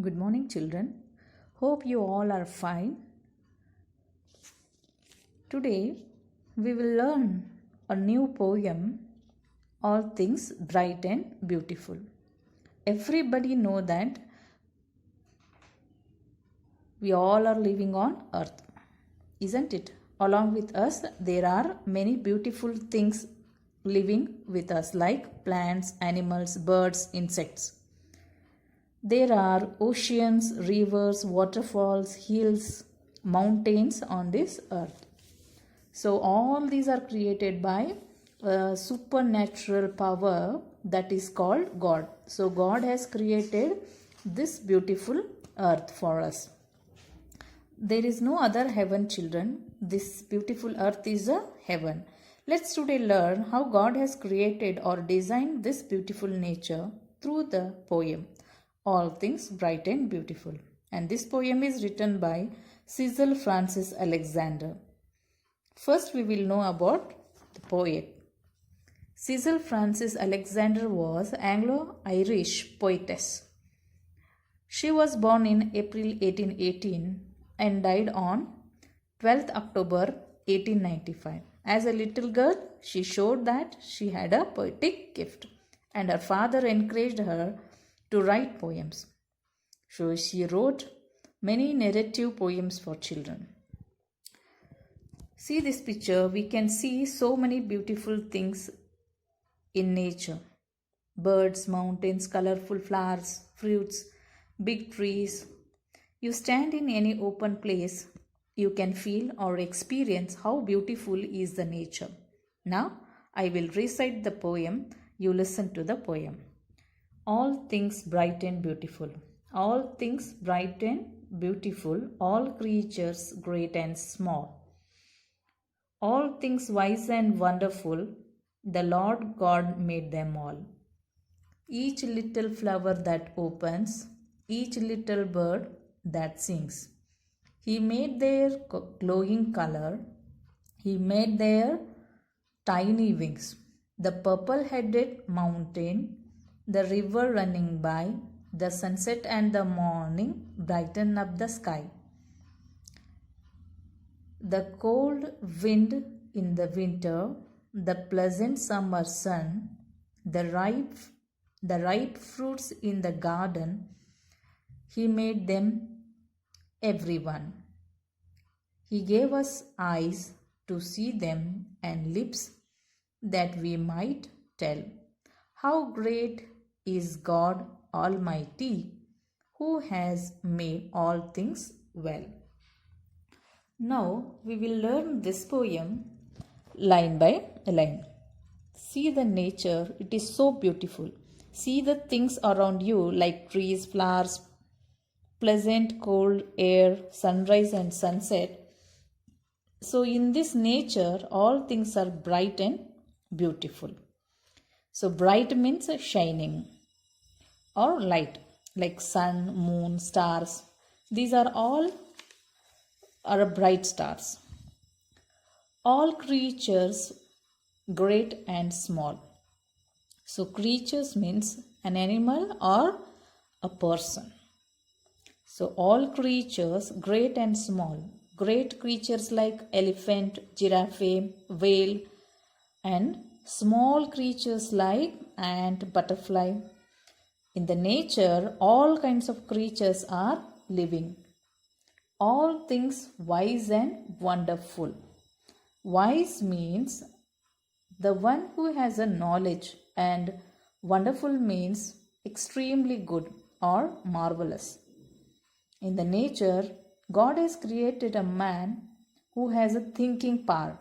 Good morning, children. Hope you all are fine. Today, we will learn a new poem, All Things Bright and Beautiful. Everybody know that we all are living on earth, isn't it? Along with us, there are many beautiful things living with us like plants, animals, birds, insects. There are oceans, rivers, waterfalls, hills, mountains on this earth. So all these are created by a supernatural power that is called God. So God has created this beautiful earth for us. There is no other heaven, children. This beautiful earth is a heaven. Let's today learn how God has created or designed this beautiful nature through the poem All Things Bright and Beautiful. And this poem is written by Cecil Frances Alexander. First, we will know about the poet. Cecil Frances Alexander was Anglo-Irish poetess. She was born in April 1818 and died on 12th October 1895. As a little girl, she showed that she had a poetic gift, and her father encouraged her to write poems. So she wrote many narrative poems for children. See this picture, we can see so many beautiful things in nature. Birds, mountains, colorful flowers, fruits, big trees. You stand in any open place, you can feel or experience how beautiful is the nature. Now, I will recite the poem. You listen to the poem. All things bright and beautiful. All things bright and beautiful. All creatures great and small. All things wise and wonderful, the Lord God made them all. Each little flower that opens, each little bird that sings. He made their glowing color, He made their tiny wings. The purple-headed mountain, the river running by, the sunset and the morning brighten up the sky. The cold wind in the winter, the pleasant summer sun, the ripe fruits in the garden, He made them everyone. He gave us eyes to see them and lips that we might tell. How great is God Almighty, who has made all things well. Now we will learn this poem line by line. See the nature, it is so beautiful. See the things around you like trees, flowers, pleasant cold air, sunrise and sunset. So in this nature, all things are bright and beautiful. So bright means shining or light, like sun, moon, stars. These are all bright stars. All creatures great and small. So creatures means an animal or a person. So all creatures great and small. Great creatures like elephant, giraffe, whale, and small creatures like ant, butterfly. In the nature, all kinds of creatures are living. All things wise and wonderful. Wise means the one who has a knowledge, and wonderful means extremely good or marvelous. In the nature, God has created a man who has a thinking power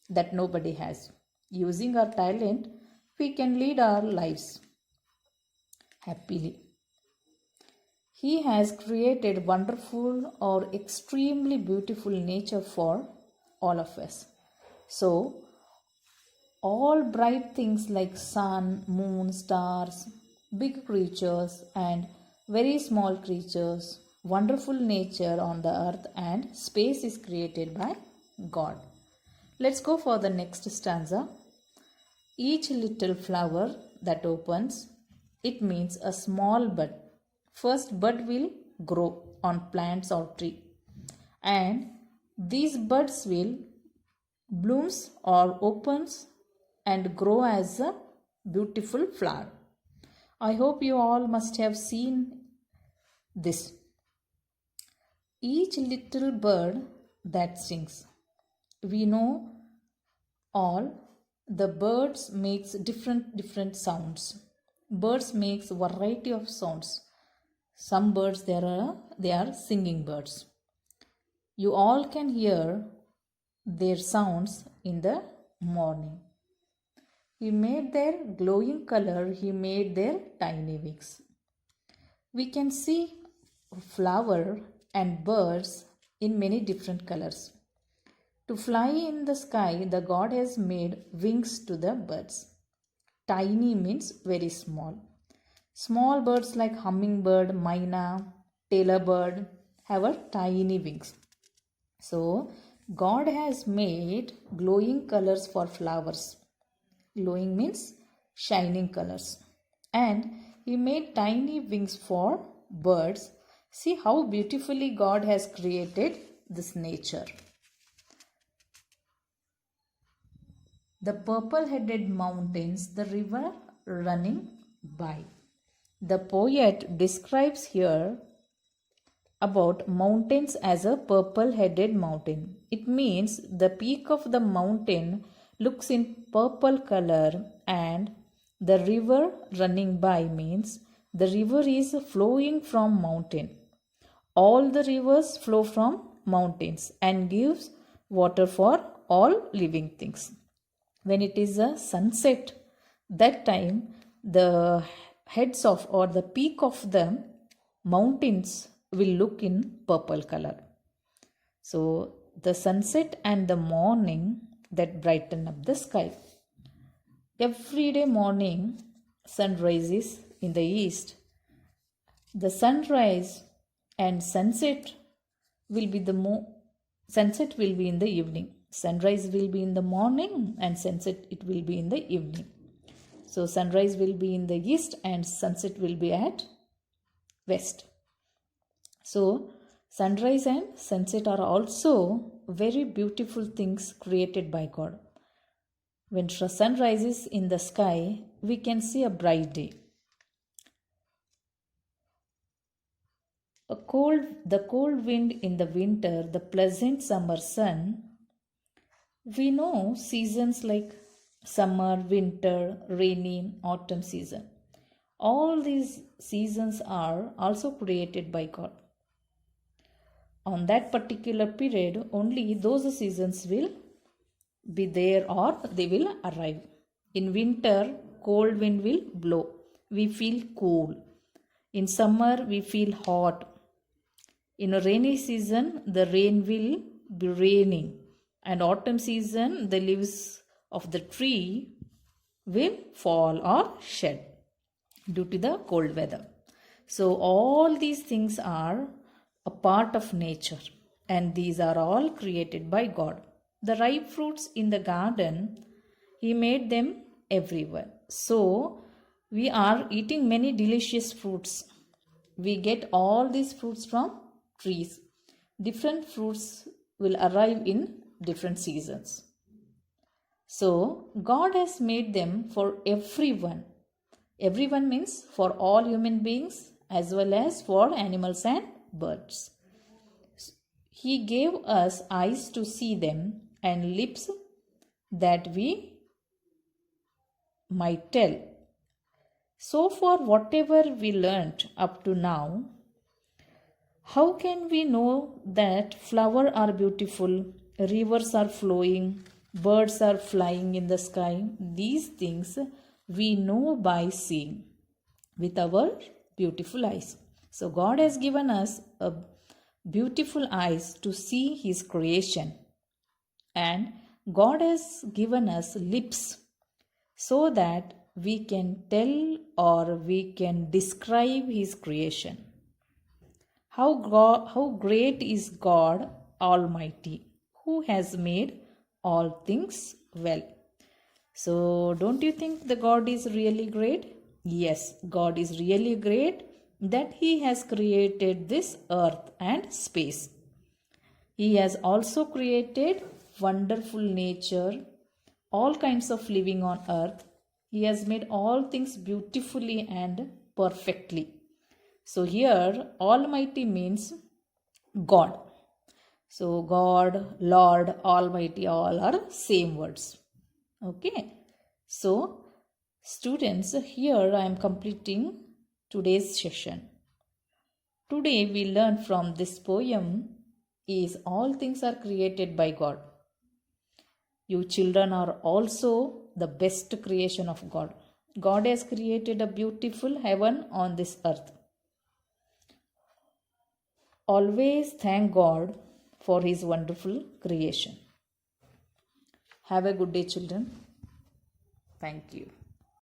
that nobody has. Using our talent, we can lead our lives happily. He has created wonderful or extremely beautiful nature for all of us. So, all bright things like sun, moon, stars, big creatures and very small creatures, wonderful nature on the earth and space is created by God. Let's go for the next stanza. Each little flower that opens, it means a small bud first bud will grow on plants or tree, and these buds will blooms or opens and grow as a beautiful flower. I hope you all must have seen this. Each little bird that sings. We know all the birds makes different sounds. Birds makes variety of sounds. Some birds they are singing birds. You all can hear their sounds in the morning. He made their glowing color, he made their tiny wings. We can see flower and birds in many different colors. To fly in the sky, the God has made wings to the birds. Tiny means very small. Small birds like hummingbird, myna, tailor bird have a tiny wings. So, God has made glowing colors for flowers. Glowing means shining colors. And He made tiny wings for birds. See how beautifully God has created this nature. The purple-headed mountains, the river running by. The poet describes here about mountains as a purple-headed mountain. It means the peak of the mountain looks in purple color, and the river running by means the river is flowing from mountain. All the rivers flow from mountains and gives water for all living things. When it is a sunset, that time the heads of or the peak of the mountains will look in purple color. So the sunset and the morning that brighten up the sky. Every day morning sun rises in the east. The sunrise and sunset will be sunset will be in the evening. Sunrise will be in the morning and sunset it will be in the evening. So sunrise will be in the east and sunset will be at west. So sunrise and sunset are also very beautiful things created by God. When sun rises in the sky, we can see a bright day. The cold wind in the winter, the pleasant summer sun. We know seasons like summer, winter, rainy, autumn season. All these seasons are also created by God. On that particular period, only those seasons will be there or they will arrive. In winter, cold wind will blow. We feel cool. In summer, we feel hot. In a rainy season, the rain will be raining. And autumn season, the leaves of the tree will fall or shed due to the cold weather. So all these things are a part of nature, and these are all created by God. The ripe fruits in the garden, He made them everywhere. So we are eating many delicious fruits. We get all these fruits from trees. Different fruits will arrive in different seasons. So God has made them for everyone. Everyone means for all human beings as well as for animals and birds. He gave us eyes to see them and lips that we might tell. So for whatever we learnt up to now, how can we know that flowers are beautiful, rivers are flowing, birds are flying in the sky? These things we know by seeing with our beautiful eyes. So God has given us a beautiful eyes to see His creation, and God has given us lips so that we can tell or we can describe His creation. How great is God Almighty, who has made all things well. So don't you think the God is really great? Yes, God is really great that He has created this earth and space. He has also created wonderful nature, all kinds of living on earth. He has made all things beautifully and perfectly. So here Almighty means God. So God, Lord, Almighty, all are same words. Okay. So students, here I am completing today's session. Today we learn from this poem is all things are created by God. You children are also the best creation of God. God has created a beautiful heaven on this earth. Always thank God for His wonderful creation. Have a good day, children. Thank you.